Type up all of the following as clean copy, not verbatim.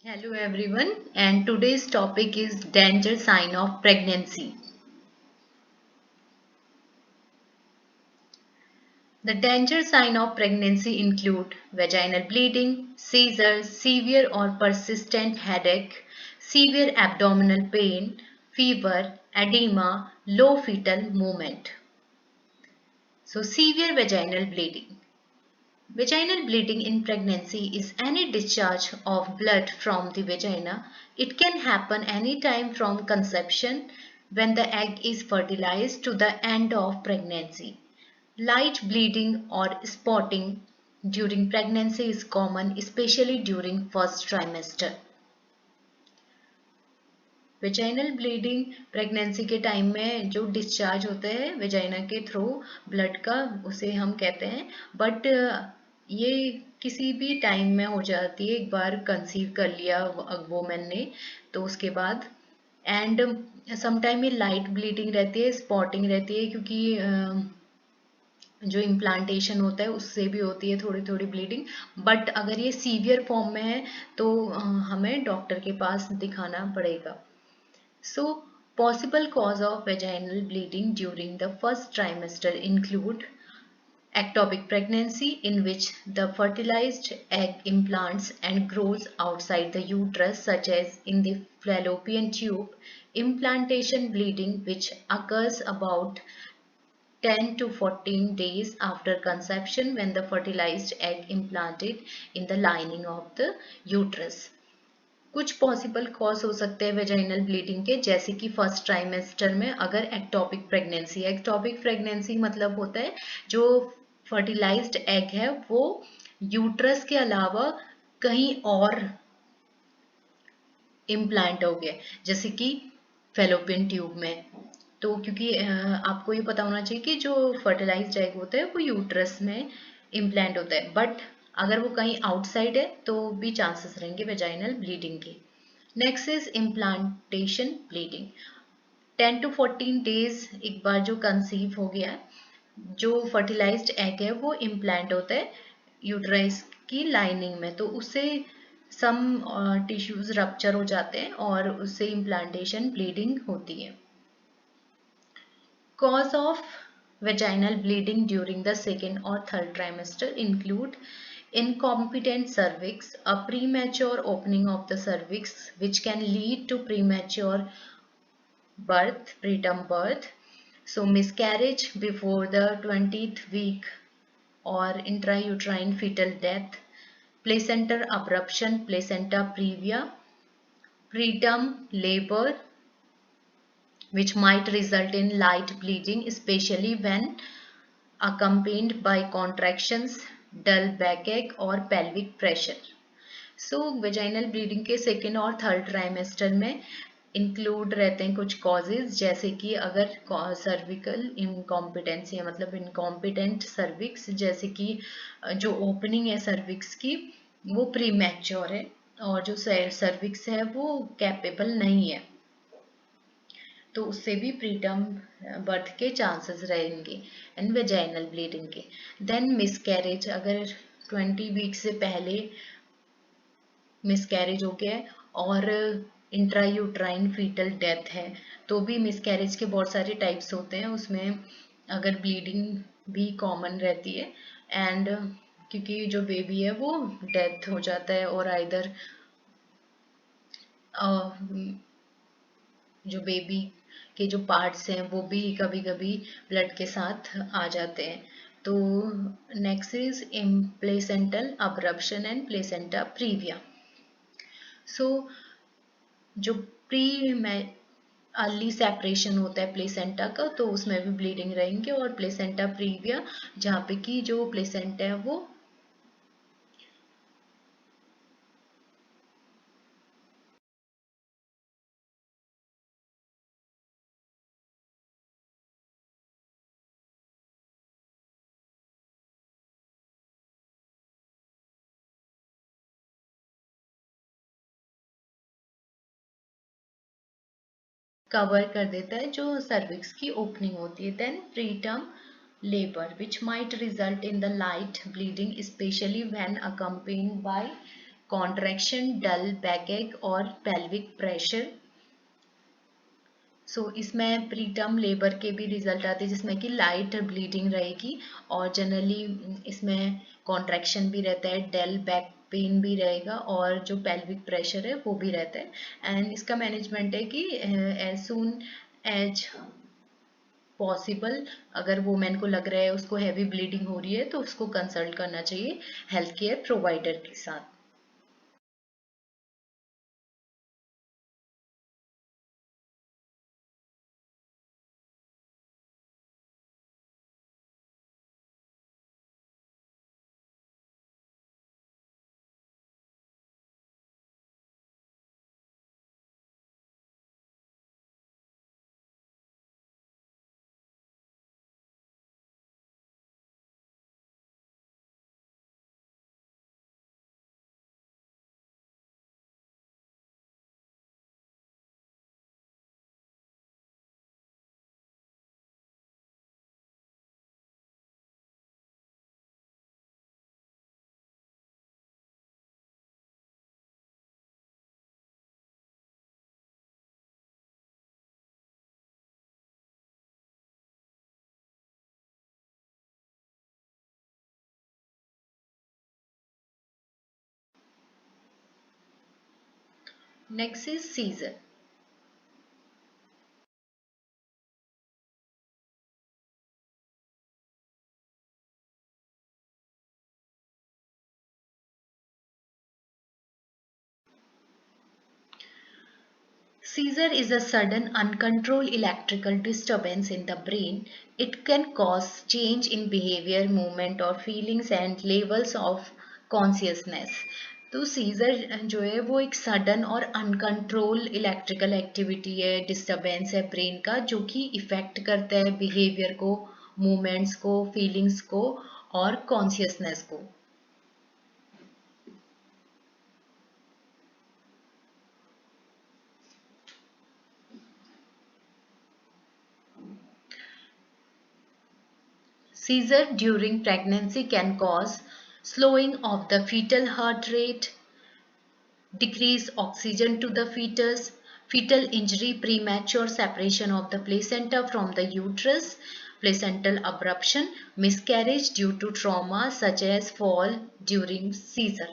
Hello everyone, and today's topic is danger sign of pregnancy. The danger sign of pregnancy include vaginal bleeding, seizures, severe or persistent headache, severe abdominal pain, fever, edema, low fetal movement. So severe vaginal bleeding. Vaginal bleeding in pregnancy is any discharge of blood from the vagina. It can happen anytime from conception when the egg is fertilized to the end of pregnancy. Light bleeding or spotting during pregnancy is common, especially during first trimester. Vaginal bleeding pregnancy के time में जो discharge होता है vagina के through blood का उसे हम कहते हैं बट ये किसी भी टाइम में हो जाती है एक बार कंसीव कर लिया वोमेन ने तो उसके बाद एंड समटाइम ये लाइट ब्लीडिंग रहती है स्पॉटिंग रहती है क्योंकि जो इम्प्लांटेशन होता है उससे भी होती है थोड़ी थोड़ी ब्लीडिंग बट अगर ये सीवियर फॉर्म में है तो हमें डॉक्टर के पास दिखाना पड़ेगा. So, possible cause of vaginal bleeding during the first trimester include ectopic pregnancy in which the fertilized egg implants and grows outside the uterus such as in the fallopian tube, implantation bleeding which occurs about 10 to 14 days after conception when the fertilized egg implanted in the lining of the uterus. कुछ possible cause हो सकते हैं vaginal bleeding के जैसे कि first trimester में अगर ectopic pregnancy मतलब होता है जो फर्टिलाइज्ड एग है वो यूट्रस के अलावा कहीं और इम्प्लांट हो गया जैसे कि फेलोपियन ट्यूब में तो क्योंकि आपको ये पता होना चाहिए कि जो फर्टिलाइज्ड एग होता है वो यूट्रस में इम्प्लांट होता है बट अगर वो कहीं आउटसाइड है तो भी चांसेस रहेंगे वेजाइनल ब्लीडिंग के. Next is implantation bleeding. 10 to 14 days एक बार जो कंसीव हो गया जो फर्टिलाइज्ड एग है वो इम्प्लांट होता है यूट्राइस की लाइनिंग में तो उससे सम टिश्यूज रप्चर हो जाते हैं और उससे इम्प्लांटेशन ब्लीडिंग होती है. Cause of vaginal bleeding during the second or third trimester include incompetent cervix, a premature opening of the cervix which can lead to premature birth, preterm birth, so miscarriage before the 20th week or intrauterine fetal death, placental abruption, placenta previa, preterm labor which might result in light bleeding, especially when accompanied by contractions, dull backache और pelvic pressure. So, vaginal bleeding के second और third trimester में include रहते हैं कुछ causes जैसे कि अगर सर्विकल इनकॉम्पिटेंसी है मतलब इनकॉम्पिटेंट सर्विक्स जैसे कि जो ओपनिंग है सर्विक्स की वो प्रीमैच्योर है और जो सर्विक्स है वो कैपेबल नहीं है तो उससे भी प्रीटर्म बर्थ के चांसेस रहेंगे एंड वेजाइनल ब्लीडिंग के. देन मिसकैरेज अगर 20 वीक से पहले मिसकैरेज हो गया है और इंट्रायूट्राइन फीटल डेथ है तो भी मिसकैरेज के बहुत सारे टाइप्स होते हैं उसमें अगर ब्लीडिंग भी कॉमन रहती है एंड क्योंकि जो बेबी है वो डेथ हो जाता है और आइदर जो बेबी के जो पार्ट्स हैं वो भी कभी कभी ब्लड के साथ आ जाते हैं. तो next is placental abruption and placenta previa. So जो प्री अर्ली सेपरेशन होता है प्लेसेंटा का तो उसमें भी ब्लीडिंग रहेंगे और प्लेसेंटा प्रीविया जहाँ पे कि जो प्लेसेंटा है वो कवर कर देता है जो सर्विक्स की ओपनिंग होती है. Then preterm labor which might result in the light bleeding especially when accompanied by contraction, dull backache और पेल्विक प्रेशर। इसमें प्रीटर्म लेबर के भी रिजल्ट आते हैं जिसमें कि लाइट ब्लीडिंग रहेगी और जनरली इसमें कॉन्ट्रैक्शन भी रहता है, डेल बैक पेन भी रहेगा और जो पेल्विक प्रेशर है वो भी रहता है। एंड इसका मैनेजमेंट है कि एज सून एज पॉसिबल अगर वुमेन को लग रहा है उसको हैवी ब्लीडिंग हो रही है तो उसको कंसल्ट करना चाहिए हेल्थ केयर प्रोवाइडर के साथ। Next is seizure. Seizure is a sudden, uncontrolled electrical disturbance in the brain. It can cause change in behavior, movement or feelings and levels of consciousness. तो सीजर जो है वो एक sudden और uncontrol electrical activity है, disturbance है brain का जो कि इफेक्ट करता है बिहेवियर को, मूवमेंट्स को, फीलिंग्स को और कॉन्शियसनेस को। Seizure during pregnancy can cause slowing of the fetal heart rate, decrease oxygen to the fetus, fetal injury, premature separation of the placenta from the uterus, placental abruption, miscarriage due to trauma such as fall during seizure.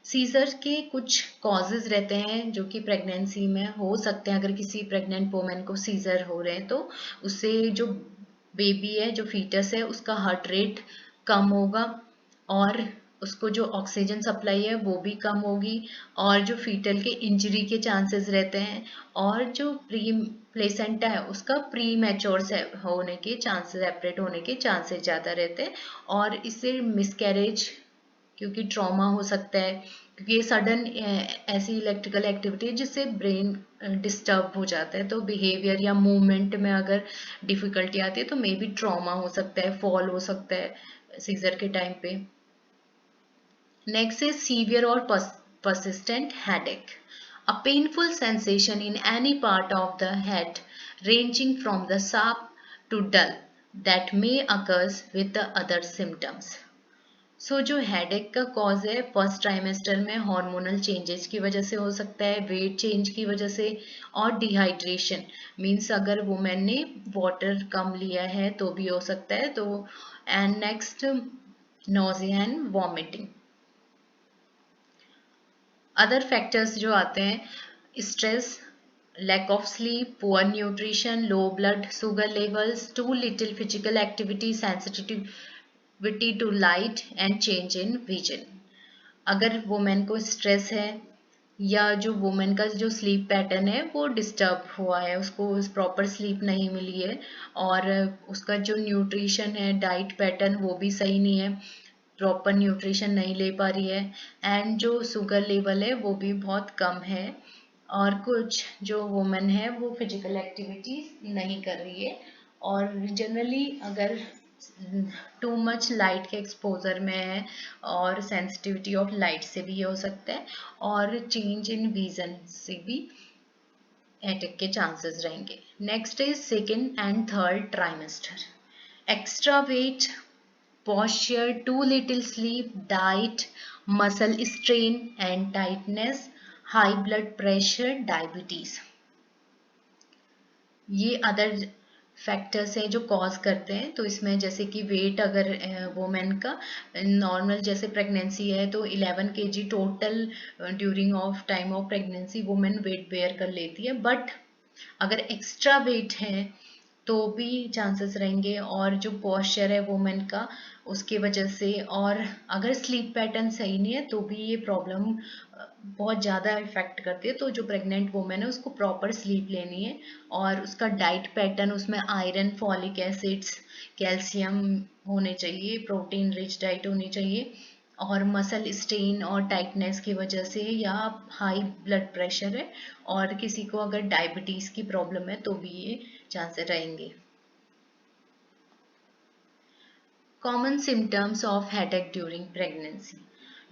Seizure के कुछ causes रहते हैं जो कि pregnancy में हो सकते हैं। अगर किसी प्रेग्नेंट वुमेन को सीजर हो रहे हैं तो उससे जो बेबी है, जो फीटस है, उसका हार्ट रेट कम होगा और उसको जो ऑक्सीजन सप्लाई है वो भी कम होगी और जो फीटल के इंजरी के चांसेस रहते हैं और जो प्री प्लेसेंटा है उसका प्री मैच्योर होने के चांसेस, सेपरेट होने के चांसेस ज़्यादा रहते हैं और इससे मिसकैरेज क्योंकि ट्रॉमा हो सकता है, क्योंकि ये सडन ऐसी इलेक्ट्रिकल एक्टिविटी है जिससे ब्रेन डिस्टर्ब हो जाता है। तो बिहेवियर या मूवमेंट में अगर डिफिकल्टी आती है तो मे बी ट्रॉमा हो सकता है, फॉल हो सकता है सीजर के टाइम पे। नेक्स्ट इज सीवियर और persistent headache, a painful sensation in any part of the head ranging from the sharp to dull that may occurs with the other symptoms. जो हेडेक का cause है first trimester में hormonal changes की वजह से हो सकता है, वेट चेंज की वजह से और डिहाइड्रेशन मीन्स अगर वुमेन ने वाटर कम लिया है तो भी हो सकता है। तो and next nausea and vomiting. Other factors जो आते हैं, stress, lack of sleep, poor nutrition, low blood sugar levels, too little physical activity, sensitivity to light and change in vision. अगर वुमेन को स्ट्रेस है या जो वुमेन का जो स्लीप पैटर्न है वो डिस्टर्ब हुआ है, उसको प्रॉपर स्लीप नहीं मिली है और उसका जो न्यूट्रिशन है, डाइट पैटर्न वो भी सही नहीं है, प्रॉपर न्यूट्रिशन नहीं ले पा रही है एंड जो शुगर लेवल है वो भी बहुत कम है और कुछ जो वुमेन है वो फिजिकल एक्टिविटीज नहीं कर रही है और जनरली अगर टू मच लाइट के एक्सपोजर में है और सेंसिटिविटी ऑफ लाइट से भी हो सकता है और चेंज इन विजन से भी अटैक के चांसेस रहेंगे। Next is second and third trimester. Extra weight, posture, too little sleep, diet, muscle strain and tightness, high blood pressure, diabetes. ये अदर फैक्टर्स हैं जो कॉज करते हैं। तो इसमें जैसे कि वेट, अगर वुमेन का नॉर्मल जैसे प्रेगनेंसी है तो 11 kg total during of time of pregnancy women weight bear कर लेती है, बट अगर एक्स्ट्रा वेट है तो भी चांसेस रहेंगे। और जो पोस्चर है वुमेन का उसकी वजह से, और अगर स्लीप पैटर्न सही नहीं है तो भी ये प्रॉब्लम बहुत ज़्यादा इफेक्ट करती है। तो जो प्रेग्नेंट वुमेन है उसको प्रॉपर स्लीप लेनी है, और उसका डाइट पैटर्न, उसमें आयरन, फॉलिक एसिड्स, कैल्शियम होने चाहिए, प्रोटीन रिच डाइट होनी चाहिए। और मसल स्ट्रेन और टाइटनेस की वजह से, या हाई ब्लड प्रेशर है और किसी को अगर डायबिटीज की प्रॉब्लम है तो भी ये चांसेस रहेंगे। Common symptoms of headache during pregnancy: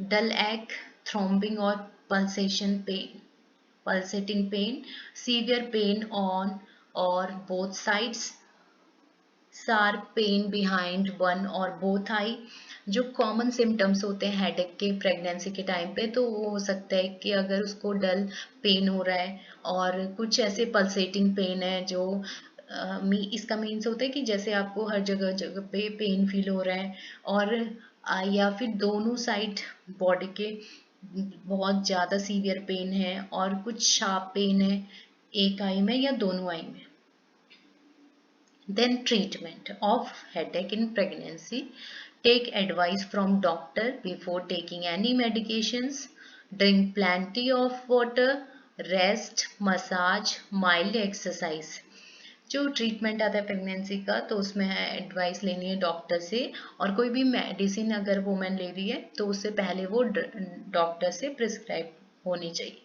dull ache, throbbing और pulsation pain, pulsating pain, severe pain on or both sides, sharp pain behind one or both eye। जो कॉमन सिम्टम्स होते हैं हेडेक के प्रेगनेंसी के time पे, तो वो हो सकता है कि अगर उसको डल पेन हो रहा है, और कुछ ऐसे पल्सेटिंग पेन है जो इसका मीन्स होता है कि जैसे आपको हर जगह जगह पे पेन फील हो रहा है, और या फिर दोनों साइड बॉडी के बहुत ज़्यादा सीवियर पेन है, और कुछ शार्प पेन है एक आई में या दोनों आई में। Then treatment of headache in pregnancy: take advice from doctor before taking any medications, drink plenty of water, rest, massage, mild exercise। जो ट्रीटमेंट आता है प्रेगनेंसी का तो उसमें एडवाइस लेनी है डॉक्टर से, और कोई भी मेडिसिन अगर वुमेन ले रही है तो उससे पहले वो डॉक्टर से प्रिस्क्राइब होनी चाहिए।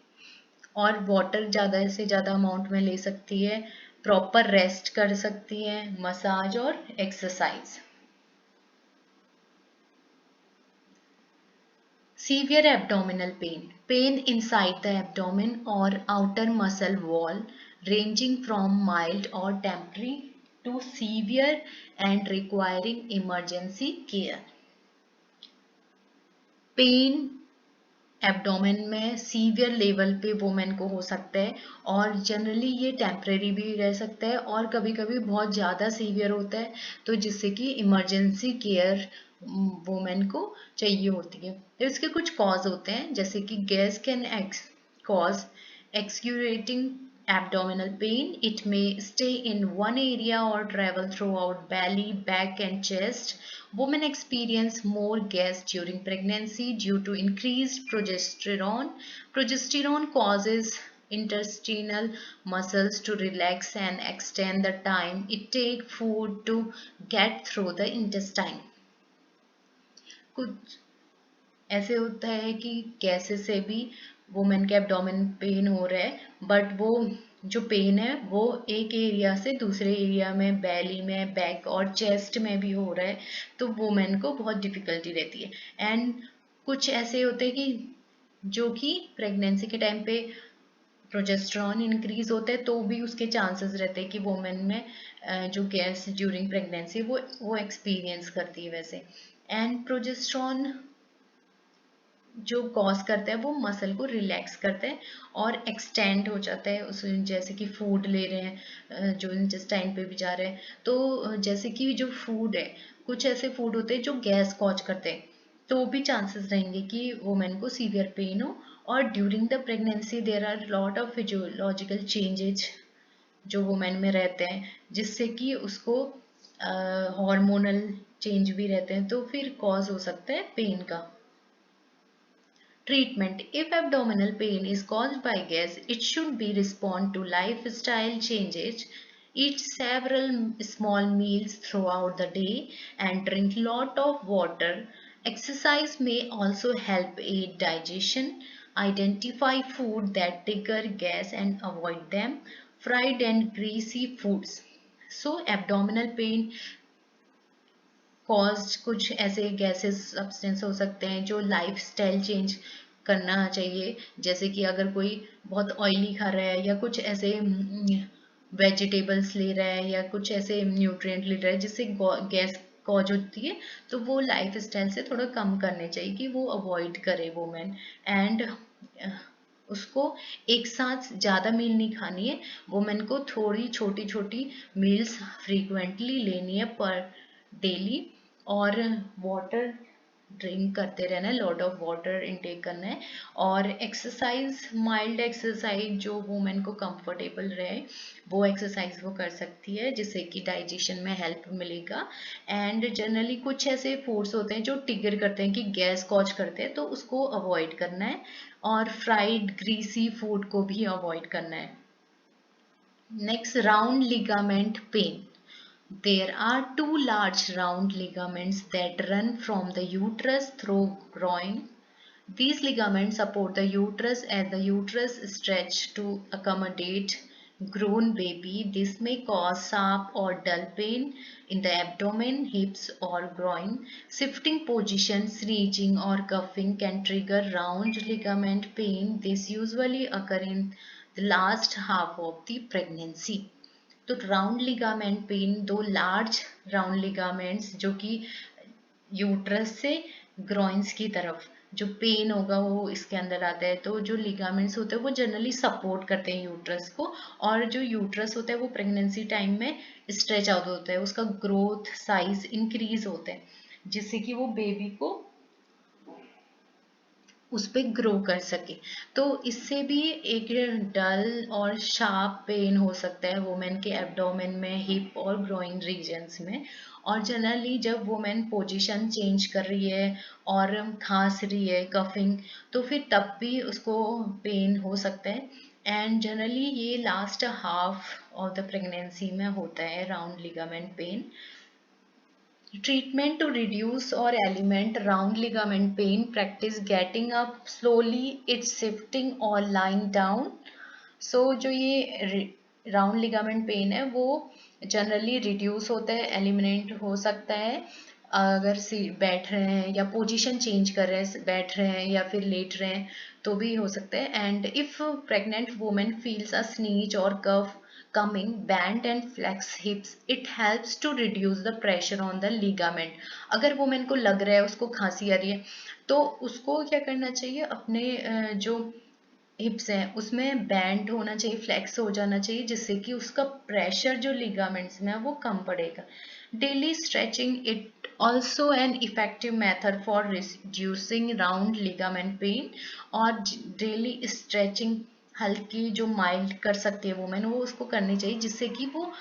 और वाटर ज़्यादा से ज़्यादा अमाउंट में ले सकती है, प्रॉपर रेस्ट कर सकती है, मसाज और exercise. Severe abdominal pain: pain inside the abdomen और outer muscle wall, ranging from mild और temporary to severe and requiring emergency care. Pain abdomen में सीवियर लेवल पे वुमेन को हो सकता है, और जनरली ये टेम्परेरी भी रह सकता है, और कभी कभी बहुत ज़्यादा सीवियर होता है, तो जिससे कि इमरजेंसी केयर वुमेन को चाहिए होती है। तो इसके कुछ कॉज होते हैं, जैसे कि gas can cause excruciating abdominal pain. It may stay in one area or travel throughout belly, back and chest. Women experience more gas during pregnancy due to increased progesterone. Progesterone causes intestinal muscles to relax and extend the time it takes food to get through the intestine. कुछ ऐसे होता है कि gases से भी women के abdomen pain हो रहा है, बट वो जो पेन है वो एक एरिया से दूसरे एरिया में, बैली में, बैक और चेस्ट में भी हो रहा है, तो वुमेन को बहुत डिफिकल्टी रहती है। एंड कुछ ऐसे होते हैं कि जो कि प्रेगनेंसी के टाइम पे प्रोजेस्टेरॉन इंक्रीज होता है तो भी उसके चांसेस रहते हैं कि वुमेन में जो गैस ड्यूरिंग प्रेगनेंसी वो एक्सपीरियंस करती है वैसे। एंड प्रोजेस्टेरॉन जो कॉज करता है वो मसल को रिलैक्स करता है और एक्सटेंड हो जाता है उस, जैसे कि फूड ले रहे हैं जो इंटेस्टाइन पे भी जा रहे हैं, तो जैसे कि जो फूड है, कुछ ऐसे फूड होते हैं जो गैस कॉज करते हैं, तो भी चांसेस रहेंगे कि वुमेन को सीवियर पेन हो। और during the pregnancy there are lot of physiological changes जो वुमेन में रहते हैं, जिससे कि उसको हार्मोनल चेंज भी रहते हैं, तो फिर कॉज हो सकता है पेन का। Treatment: if abdominal pain is caused by gas, it should be respond to lifestyle changes. Eat several small meals throughout the day and drink lot of water. Exercise may also help aid digestion. Identify food that trigger gas and avoid them. Fried and greasy foods. So abdominal pain cause कुछ ऐसे gases substance हो सकते हैं जो life style change करना चाहिए, जैसे कि अगर कोई बहुत ऑयली खा रहा है या कुछ ऐसे वेजिटेबल्स ले रहा है या कुछ ऐसे न्यूट्रिएंट ले रहा है जिससे गैस कॉज होती है, तो वो लाइफ स्टाइल से थोड़ा कम करने चाहिए कि वो अवॉइड करे वुमेन। एंड उसको एक साथ ज़्यादा मील नहीं खानी है, वुमेन को थोड़ी छोटी छोटी मील्स फ्रीक्वेंटली लेनी है पर डेली। और वाटर ड्रिंक करते रहना है, लॉट ऑफ वाटर इनटेक करना है। और एक्सरसाइज, माइल्ड एक्सरसाइज जो वुमेन को कंफर्टेबल रहे वो एक्सरसाइज वो कर सकती है, जिससे कि डाइजेशन में हेल्प मिलेगा। एंड जनरली कुछ ऐसे फूड्स होते हैं जो ट्रिगर करते हैं कि गैस कॉज करते हैं, तो उसको अवॉइड करना है। और फ्राइड ग्रीसी फूड को भी अवॉइड करना है। Next, round ligament pain. There are two large round ligaments that run from the uterus through groin. These ligaments support the uterus as the uterus stretches to accommodate grown baby. This may cause sharp or dull pain in the abdomen, hips, or groin. Shifting positions, reaching, or cuffing can trigger round ligament pain. This usually occurs in the last half of the pregnancy. तो round ligament pen, दो large round ligaments जो कि uterus से ग्रॉइंस की तरफ जो pen होगा वो इसके अंदर आता है। तो जो लिगामेंट्स होते हैं वो जनरली सपोर्ट करते हैं यूट्रस को, और जो यूट्रस होता है वो प्रेगनेंसी टाइम में स्ट्रेच आउट होता है, उसका ग्रोथ साइज इंक्रीज होता है, जिससे कि वो बेबी को उस पर ग्रो कर सके। तो इससे भी एक डल और शार्प पेन हो सकता है वुमेन के एब्डोमेन में, हिप और ग्रोइंग रीजन्स में। और जनरली जब वुमेन पोजीशन चेंज कर रही है और खांस रही है, कफिंग, तो फिर तब भी उसको पेन हो सकता है। एंड जनरली ये last half of the pregnancy में होता है round ligament pain. Treatment to reduce or eliminate round ligament pain: practice getting up slowly, it's shifting or lying down. So जो ये राउंड लिगामेंट पेन है वो generally reduce होता है, eliminate हो सकता है अगर बैठ रहे हैं या पोजीशन चेंज कर रहे हैं, बैठ रहे हैं या फिर लेट रहे हैं, तो भी हो सकता है। And if pregnant women feels a sneeze और कफ coming, bend and flex hips, it helps to reduce the pressure on the ligament. अगर वुमेन को लग रहा है उसको खांसी आ रही है, तो उसको क्या करना चाहिए, अपने जो हिप्स हैं उसमें बैंड होना चाहिए, फ्लेक्स हो जाना चाहिए, जिससे कि उसका प्रेशर जो लिगामेंट्स में है वो कम पड़ेगा। Daily stretching it also an effective method for reducing round ligament pain. और डेली स्ट्रेचिंग हल्की जो माइल्ड कर सकती है वुमेन, वो उसको करनी चाहिए, जिससे कि वो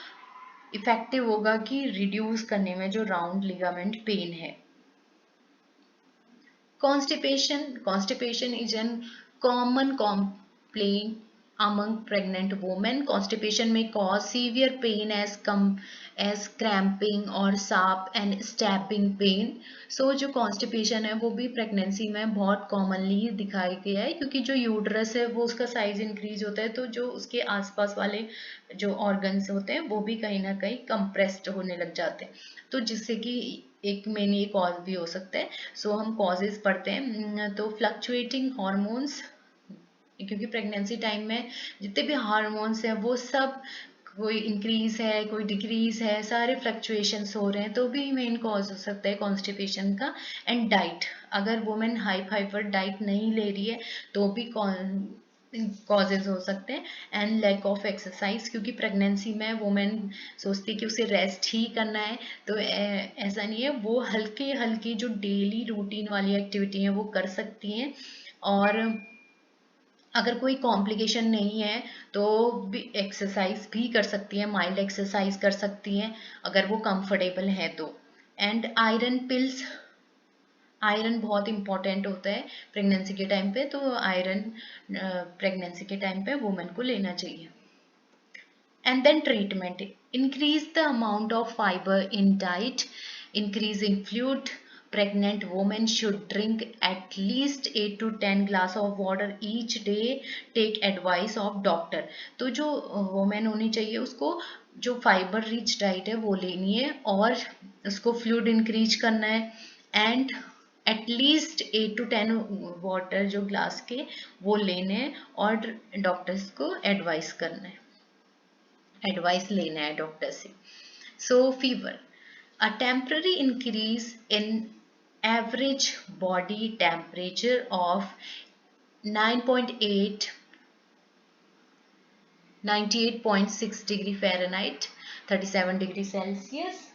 इफेक्टिव होगा कि रिड्यूस करने में जो राउंड लिगामेंट पेन है। Constipation is a common complaint among pregnant women. Constipation may cause severe pain as cramping or sharp and stabbing pain. So जो constipation है वो भी प्रेगनेंसी में बहुत कॉमनली दिखाई गया है, क्योंकि जो यूट्रस है वो उसका साइज इंक्रीज होता है, तो जो उसके आसपास वाले जो ऑर्गन्स होते हैं वो भी कहीं ना कहीं कंप्रेस्ड होने लग जाते हैं, तो जिससे कि एक मेन ये कॉज भी हो सकता है। सो हम कॉजेज पढ़ते हैं। तो फ्लक्चुएटिंग हॉर्मोन्स, क्योंकि प्रेगनेंसी टाइम में जितने भी हार्मोन्स हैं वो सब कोई इंक्रीज है कोई डिक्रीज है, सारे फ्लक्चुएशंस हो रहे हैं, तो भी मेन कॉज हो सकता है कॉन्स्टिपेशन का। एंड डाइट, अगर वुमेन हाइपर डाइट नहीं ले रही है तो भी कॉजेज हो सकते हैं। एंड लैक ऑफ एक्सरसाइज, क्योंकि प्रेगनेंसी में वुमेन सोचती है कि उसे रेस्ट ही करना है, तो ऐसा नहीं है, वो हल्के हल्की जो डेली रूटीन वाली एक्टिविटी है वो कर सकती हैं। और अगर कोई कॉम्प्लिकेशन नहीं है तो भी एक्सरसाइज भी कर सकती हैं, माइल्ड एक्सरसाइज कर सकती हैं अगर वो कंफर्टेबल है तो। एंड आयरन पिल्स, आयरन बहुत इंपॉर्टेंट होता है प्रेगनेंसी के टाइम पे, तो आयरन प्रेगनेंसी के टाइम पे वुमेन को लेना चाहिए। And then treatment: increase the amount of fiber in diet, increase in fluid. Pregnant women should drink at least 8 to 10 glass of water each day. Take advice of doctor. तो जो women होनी चाहिए उसको जो fibre rich diet है वो लेनी है, और उसको फ्लूइड इंक्रीज करना है, एंड एटलीस्ट 8 to 10 वाटर जो ग्लास के वो लेने हैं, और डॉक्टर्स को एडवाइस करना है, एडवाइस लेना है डॉक्टर से। सो fever, A temporary increase in average body temperature of 9.8 98.6 degree Fahrenheit, 37 degree Celsius.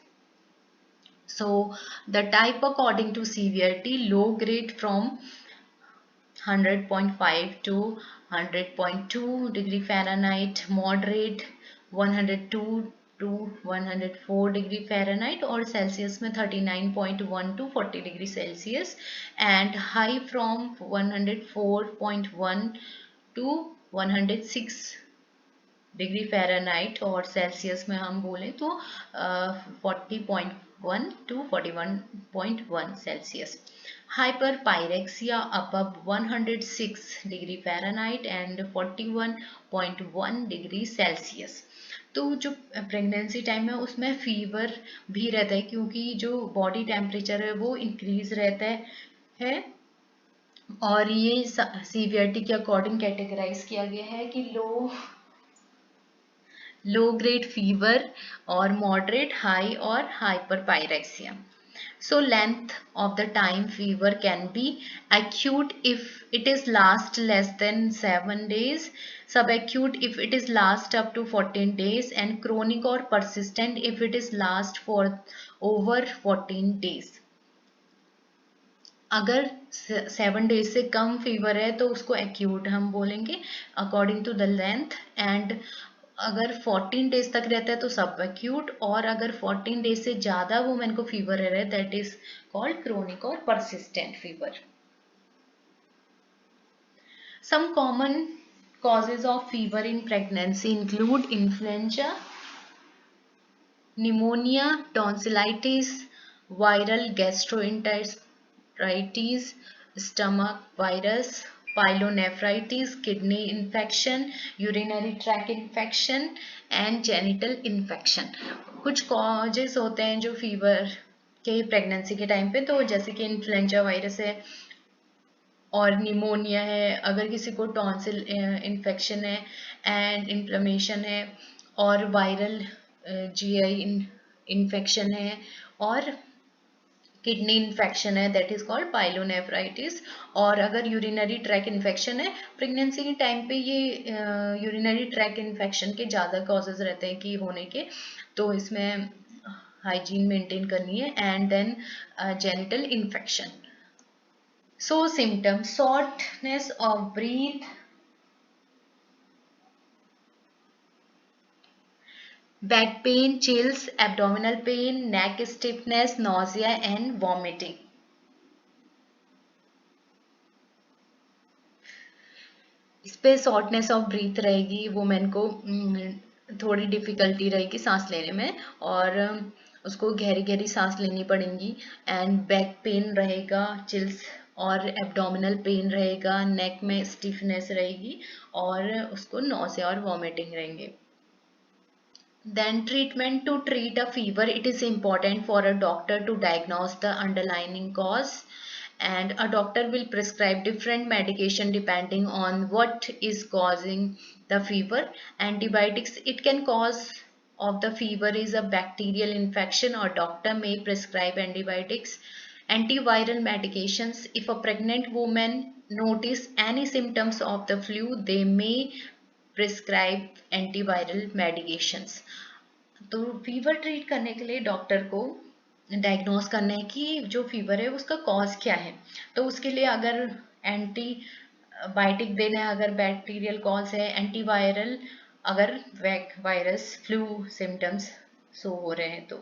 So the type according to severity, low grade from 100.5 to 100.2 degree Fahrenheit, moderate 102 to 104 degree Fahrenheit और Celsius में 39.1 to 40 degree Celsius, and high from 104.1 to 106 degree Fahrenheit और Celsius में हम बोलें तो 40.1 to 41.1 Celsius. Hyper pyrexia above 106 degree Fahrenheit and 41.1 degree Celsius. तो जो pregnancy time है उसमें फीवर भी रहता है क्योंकि जो बॉडी टेम्परेचर है वो इंक्रीज रहता है. और ये सीवियरिटी के अकॉर्डिंग कैटेगराइज किया गया है कि लो ग्रेड फीवर और मॉडरेट, हाई और hyperpyrexia. So length of the time fever can be acute if it is last less than 7 days, subacute if it is last up to 14 days, and chronic or persistent if it is last for over 14 days. अगर 7 days से कम fever है तो उसको acute हम बोलेंगे according to the length, and अगर 14 days तक रहता है तो सब एक्यूट, और अगर 14 डेज से ज़्यादा वुमेन को फीवर रह रहा है दैट इज कॉल्ड क्रोनिक और persistent fever. Some common causes of fever in pregnancy include influenza, pneumonia, tonsillitis, viral gastroenteritis, stomach virus, pyelonephritis, kidney infection, urinary tract infection and genital infection. कुछ causes होते हैं जो fever के pregnancy के time पे, तो जैसे कि इन्फ्लुएंजा वायरस है और निमोनिया है, अगर किसी को टॉन्सिल इन्फेक्शन है एंड इन्फ्लेमेशन है, और वायरल जीआई इन्फेक्शन है, और किडनी इन्फेक्शन है दैट इज कॉल्ड पाइलोनेफ्राइटिस, और अगर यूरिनरी ट्रैक इन्फेक्शन है प्रेगनेंसी के टाइम पे, ये यूरिनरी ट्रैक इन्फेक्शन के ज़्यादा कॉजेज रहते हैं कि होने के, तो इसमें हाइजीन मेंटेन करनी है. And then genital infection. So symptoms: shortness of breath, back pain, chills, abdominal pain, neck stiffness, nausea and vomiting. इस पे शॉर्टनेस ऑफ ब्रीथ रहेगी, वुमेन को थोड़ी डिफिकल्टी रहेगी सांस लेने में और उसको गहरी गहरी सांस लेनी पड़ेगी. एंड बैक पेन रहेगा, चिल्स और एब्डोमिनल पेन रहेगा, नेक में स्टिफनेस रहेगी और उसको नॉसिया और वॉमिटिंग रहेंगे. Then treatment: to treat a fever, it is important for a doctor to diagnose the underlying cause, and a doctor will prescribe different medication depending on what is causing the fever. Antibiotics: it can cause of the fever is a bacterial infection, or doctor may prescribe antibiotics. Antiviral medications: if a pregnant woman notice any symptoms of the flu, they may prescribe antiviral medications. तो fever treat करने के लिए doctor को diagnose करना है कि जो fever है उसका कॉज क्या है. तो उसके लिए अगर एंटीबायोटिक देना है अगर बैक्टीरियल कॉज है, एंटीवायरल अगर वायरस फ्लू सिम्टम्स शो हो रहे हैं तो.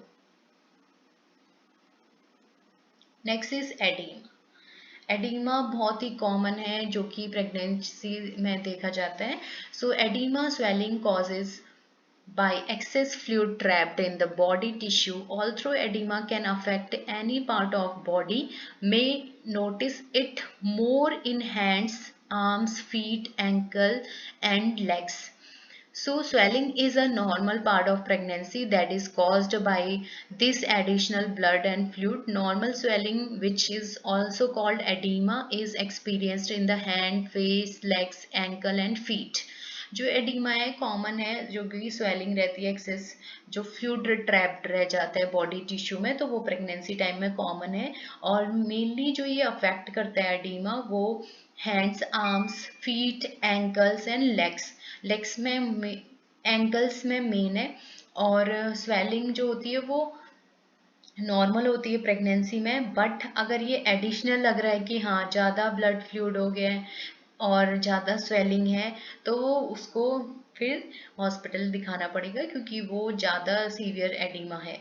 Next is edema. एडीमा बहुत ही कॉमन है जो कि प्रेगनेंसी में देखा जाता है. So edema swelling causes by excess fluid trapped in the body tissue. Although edema can affect any part of body, may notice it more in hands, arms, feet, ankle and legs. So swelling is a normal part of pregnancy that is caused by this additional blood and fluid. Normal swelling, which is also called edema, is experienced in the hand, face, legs, ankle and feet. जो oedema है common है, जो कि swelling रहती है access, जो fluid trapped रह जाता है बॉडी टिश्यू में, तो वो प्रेगनेंसी टाइम में कॉमन है। और मेनली जो ये अफेक्ट करता है एडिमा, वो hands, arms, feet, ankles and legs. Legs में, एंकल्स में मेन है। और स्वेलिंग जो होती है वो नॉर्मल होती है प्रेगनेंसी में, बट अगर ये एडिशनल लग रहा है कि हाँ ज़्यादा ब्लड फ्लूइड हो गया है और ज़्यादा स्वेलिंग है, तो उसको फिर हॉस्पिटल दिखाना पड़ेगा, क्योंकि वो ज़्यादा सीवियर एडिमा है।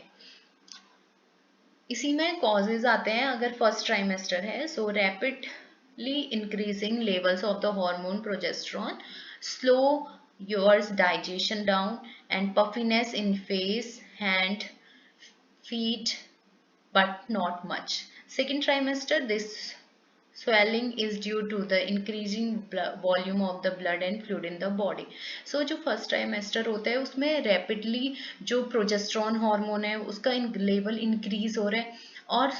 इसी में कॉजेज आते हैं अगर फर्स्ट ट्राइमेस्टर है। So rapidly increasing levels of the hormone progesterone, slow yours digestion down and puffiness in face, hand, feet, but not much. Second trimester, this swelling is due to the increasing volume of the blood and fluid in the body. So जो first trimester होता है उसमें rapidly जो progesterone hormone है उसका level increase हो रहा है और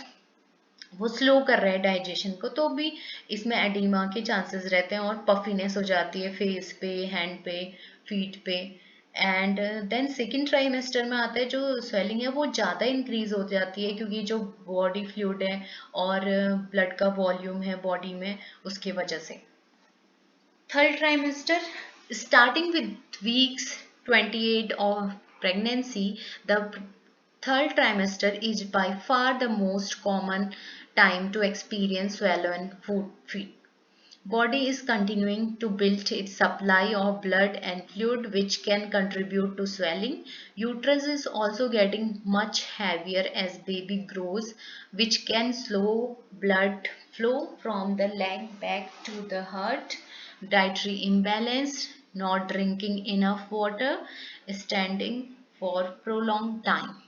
वो स्लो कर रहा है डाइजेशन को, तो भी इसमें एडिमा के चांसेस रहते हैं और पफीनेस हो जाती है फेस पे, हैंड पे, फीट पे। एंड देन सेकेंड ट्राइमेस्टर में आता है जो स्वेलिंग है वो ज़्यादा इंक्रीज हो जाती है, क्योंकि जो बॉडी फ्लूइड है और ब्लड का वॉल्यूम है बॉडी में, उसकी वजह से। Third trimester, starting with weeks 28 of pregnancy, the third trimester is by far the most common time to experience swollen feet. Body is continuing to build its supply of blood and fluid, which can contribute to swelling. Uterus is also getting much heavier as baby grows, which can slow blood flow from the leg back to the heart. Dietary imbalance, not drinking enough water, standing for prolonged time.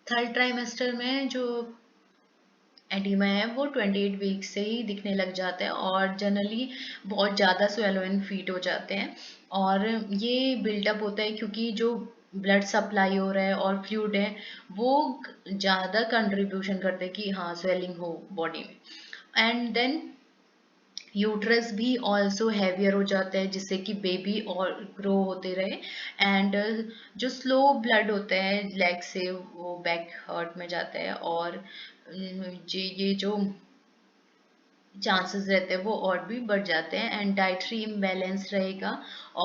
Third trimester में जो oedema है वो 28 week से ही दिखने लग जाता है और जनरली बहुत ज़्यादा स्वेलोइन फीट हो जाते हैं। और ये बिल्डअप होता है क्योंकि जो ब्लड सप्लाई हो रहा है और फ्लूइड है वो ज़्यादा कंट्रीब्यूशन करते हैं कि हाँ स्वेलिंग हो बॉडी में। एंड देन यूट्रस भी ऑल्सो हैवियर हो जाता है, जिससे कि बेबी और ग्रो होते रहे। एंड जो स्लो ब्लड होता है लेग से वो बैक हार्ट में जाता है और ये जो चांसेस रहते हैं वो और भी बढ़ जाते हैं। एंड डाइटरी इम्बैलेंस रहेगा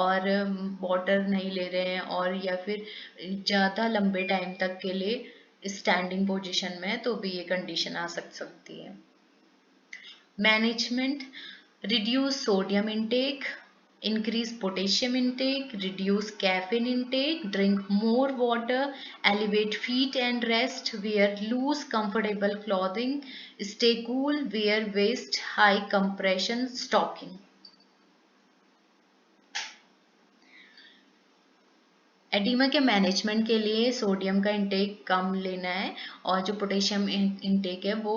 और वाटर नहीं ले रहे हैं और या फिर ज़्यादा लंबे टाइम तक के लिए स्टैंडिंग पोजीशन में, तो भी ये कंडीशन आ सकती है। Management, reduce sodium intake, increase potassium intake, reduce caffeine intake, drink more water, elevate feet and rest, wear loose comfortable clothing, stay cool, wear waist high compression stocking. Oedema के management के लिए sodium का intake कम लेना है और जो potassium intake है वो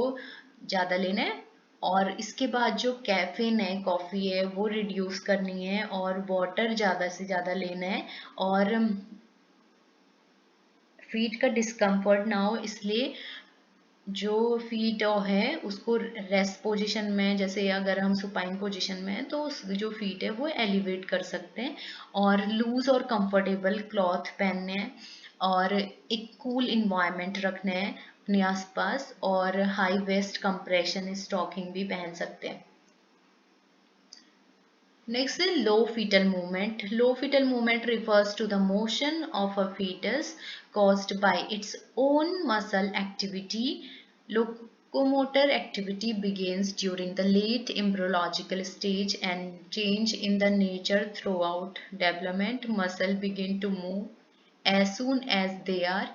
ज़्यादा लेना है। और इसके बाद जो कैफीन है, कॉफ़ी है, वो रिड्यूस करनी है और वाटर ज़्यादा से ज़्यादा लेना है। और फीट का डिस्कम्फर्ट ना हो इसलिए जो फीट है उसको रेस्ट पोजीशन में, जैसे अगर हम सुपाइन पोजीशन में हैं तो जो फीट है वो एलिवेट कर सकते हैं और लूज और कंफर्टेबल क्लॉथ पहनने हैं और एक कूल इन्वायरमेंट रखना है अपने आसपास और हाई वेस्ट कंप्रेशन स्टॉकिंग भी पहन सकते हैं। Next is low fetal movement. Low fetal movement refers to the motion of a fetus caused by its own muscle activity. Locomotor activity begins during the late embryological stage and change in the nature throughout development. Muscle begin to move as soon as they are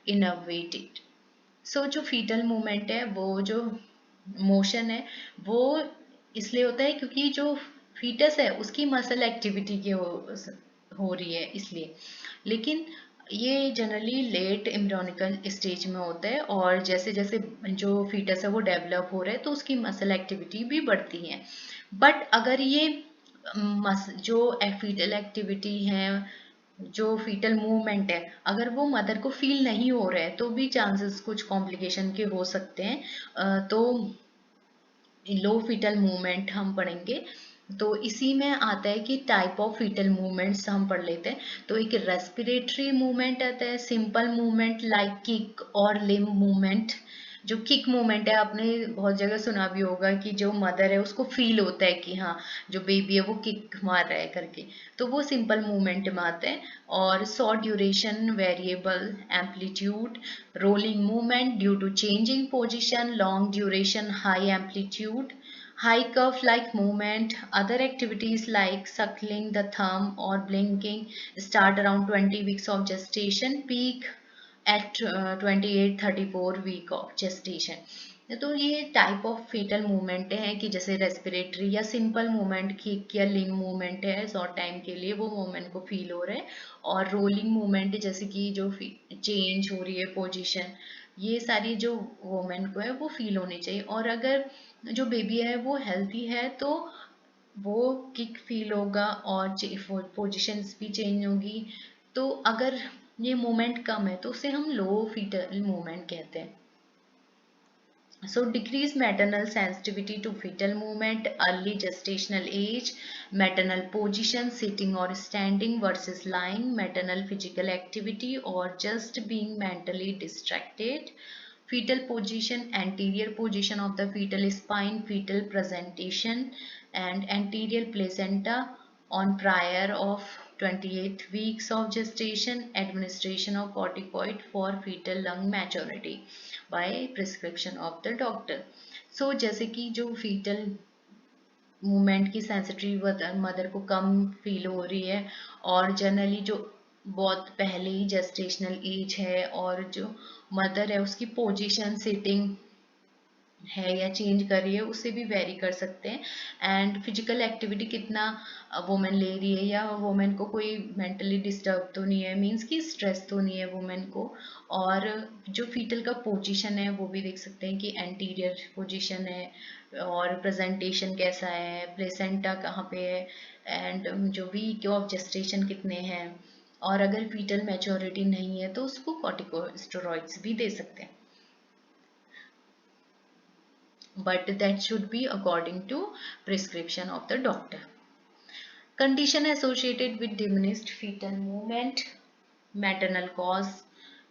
innervated. So जो fetal movement है वो जो motion है वो इसलिए होता है क्योंकि जो फीटस है उसकी मसल एक्टिविटी की हो रही है इसलिए। लेकिन ये जनरली लेट एम्ब्रियोनिकल स्टेज में होता है, और जैसे जैसे जो फीटस है वो डेवलप हो रहा है तो उसकी मसल एक्टिविटी भी बढ़ती है। बट अगर ये जो फीटल एक्टिविटी है, जो फीटल मूवमेंट है, अगर वो मदर को फील नहीं हो रहा है तो भी चांसेस कुछ कॉम्प्लिकेशन के हो सकते हैं। तो लो फीटल मूवमेंट हम पढ़ेंगे। तो इसी में आता है कि टाइप ऑफ फीटल मूवमेंट्स हम पढ़ लेते हैं। तो एक रेस्पिरेटरी मूवमेंट आता है, सिंपल मूवमेंट लाइक किक और लिम्ब मूवमेंट। जो किक मूवमेंट है, आपने बहुत जगह सुना भी होगा कि जो मदर है उसको फील होता है कि हाँ जो बेबी है वो किक मार रहा है करके, तो वो सिंपल मूवमेंट में आते हैं। और short duration, variable amplitude, rolling movement due to changing position, long duration, high amplitude, high curve like movement. Other activities like suckling the thumb or blinking start around 20 weeks of gestation, peak at 28-34 week of gestation. तो ये type of fetal movement है कि जैसे respiratory या simple movement, kick या लिंग movement है short time के लिए, वो मूवमेंट को फील हो रहा है। और रोलिंग मूवमेंट जैसे कि जो चेंज हो रही है पोजीशन, ये सारी जो वोमेन को है वो फील होनी चाहिए। और अगर जो बेबी है वो हेल्थी है तो वो किक फील होगा और पोजीशंस भी चेंज होगी। तो अगर ये मूवमेंट कम है तो उसे हम लो फीटल मूवमेंट कहते हैं। So decreased maternal sensitivity to fetal movement, early gestational age, maternal position, sitting or standing versus lying, maternal physical activity or just being mentally distracted, fetal position, anterior position of the fetal spine, fetal presentation and anterior placenta on prior of 28 weeks of gestation, administration of corticoid for fetal lung maturity by prescription of the doctor. So जैसे कि जो fetal movement की sensitive mother को कम feel हो रही है, और generally जो बहुत पहले ही जेस्टेशनल एज है और जो मदर है उसकी पोजीशन सिटिंग है या चेंज कर रही है, उससे भी वेरी कर सकते हैं। एंड फिजिकल एक्टिविटी कितना वुमेन ले रही है, या वुमेन को कोई मेंटली डिस्टर्ब तो नहीं है, मींस कि स्ट्रेस तो नहीं है वुमेन को। और जो फीटल का पोजीशन है वो भी देख सकते हैं कि एंटीरियर पोजीशन है, और प्रेजेंटेशन कैसा है, प्लेसेंटा कहाँ पे है, एंड जो वीक ऑफ जेस्टेशन कितने हैं। और अगर फीटल मैच्योरिटी नहीं है तो उसको कॉर्टिकोस्टेरॉइड्स भी दे सकते हैं, but that should be according to prescription of the doctor. Condition associated with diminished fetal movement, maternal cause,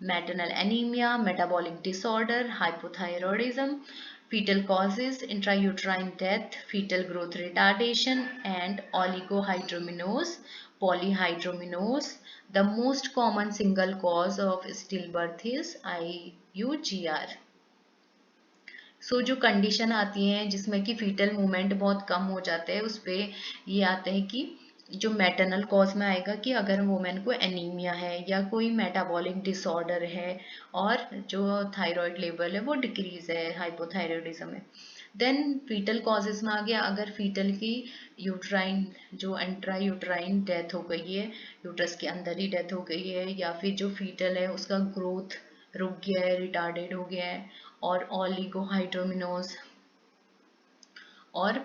maternal anemia, metabolic disorder, hypothyroidism, fetal causes, intrauterine death, fetal growth retardation, and oligohydramnios, polyhydramnios. The most common single cause of stillbirth is IUGR. जो condition आती हैं जिसमें कि fetal movement बहुत कम हो जाते हैं, उस पे ये आते हैं कि जो मैटरनल कॉज में आएगा कि अगर वुमेन को एनीमिया है या कोई मेटाबॉलिक डिसऑर्डर है, और जो थायराइड लेवल है वो डिक्रीज है, हाइपोथायरॉयडिज्म है। देन फीटल कॉजेज में आ गया, अगर फीटल की यूट्राइन जो इंट्रा यूट्राइन डेथ हो गई है, यूट्रस के अंदर ही डेथ हो गई है, या फिर जो फीटल है उसका ग्रोथ रुक गया है, रिटार्डेड हो गया है, और ऑलिगोहाइड्रोमिनोज, और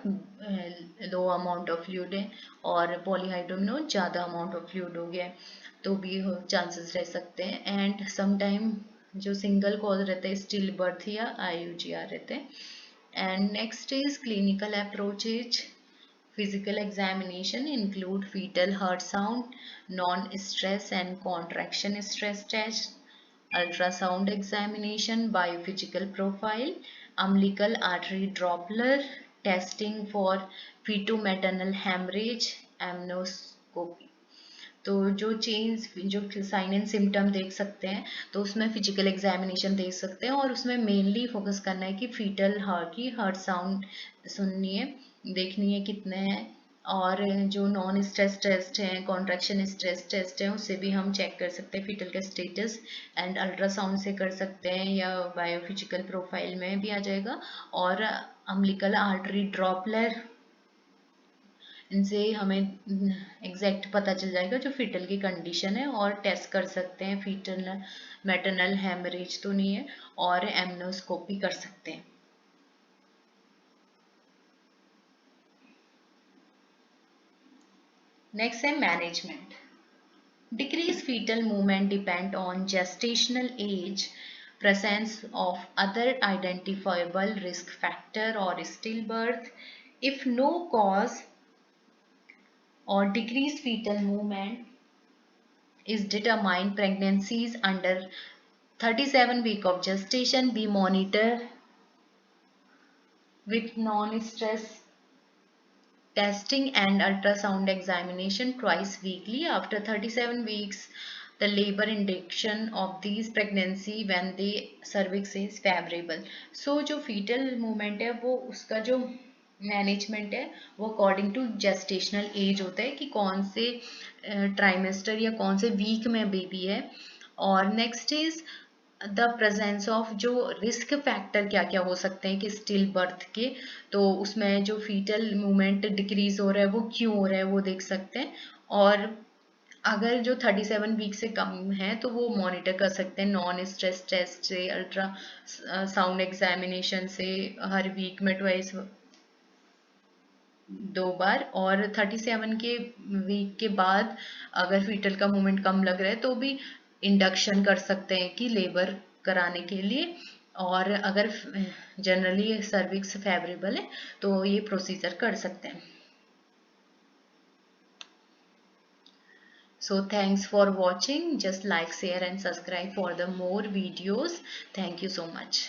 लो अमाउंट ऑफ फ्लूइड है, और पॉलीहाइड्रोमिनोज ज़्यादा अमाउंट ऑफ फ्लूइड हो गया है, तो भी चांसेस रह सकते हैं। एंड समटाइम जो सिंगल कॉज रहता है स्टिल बर्थ या IUGR रहते हैं। And next is clinical approaches. Physical examination include fetal heart sound, non-stress and contraction stress test, ultrasound examination, biophysical profile, umbilical artery Doppler, testing for feto-maternal hemorrhage, amnoscopy। तो जो change जो sign and symptom देख सकते हैं तो उसमें physical examination देख सकते हैं, और उसमें मेनली फोकस करना है कि फीटल हार्ट की हार्ट साउंड सुननी है, देखनी है कितने हैं। और जो नॉन स्ट्रेस टेस्ट है, कॉन्ट्रैक्शन स्ट्रेस टेस्ट है, उससे भी हम चेक कर सकते हैं फीटल का स्टेटस, एंड अल्ट्रासाउंड से कर सकते हैं, या बायोफिजिकल प्रोफाइल में भी आ जाएगा। और अम्बिलिकल आर्टरी ड्रॉपलर इनसे हमें एग्जैक्ट पता चल जाएगा जो फीटल की कंडीशन है, और टेस्ट कर सकते हैं फीटल मैटरनल हेमरेज तो नहीं है, और एमनोस्कोपी कर सकते हैं। नेक्स्ट है management. Decreased fetal movement depend on gestational age, presence of other identifiable risk factor or stillbirth. If no cause or decreased fetal movement is determined, pregnancies under 37 week of gestation be monitored with non-stress testing and ultrasound examination twice weekly. After 37 weeks, the labor indication of these pregnancy when the cervix is favorable. So जो fetal movement है वो उसका जो management है वो according to gestational age होता है कि कौन से ट्राइमेस्टर या कौन से वीक में बेबी है। और next is the presence of जो रिस्क फैक्टर क्या क्या हो सकते हैं कि स्टिल बर्थ के, तो उसमें जो फीटल मूवमेंट डिक्रीज हो रहा है वो क्यों हो रहा है वो देख सकते हैं। और अगर जो 37 वीक से कम है तो वो मॉनिटर कर सकते हैं नॉन स्ट्रेस टेस्ट से, अल्ट्रा साउंड एग्जामिनेशन से, हर वीक में ट्वाइस 2 बार। और 37 के वीक के बाद अगर फीटल का मूवमेंट कम लग रहा है तो भी इंडक्शन कर सकते हैं कि लेबर कराने के लिए। और अगर जनरली सर्विक्स फेवरेबल है तो ये प्रोसीजर कर सकते हैं। So thanks for watching. Just like, share and subscribe for the more videos. Thank you so much.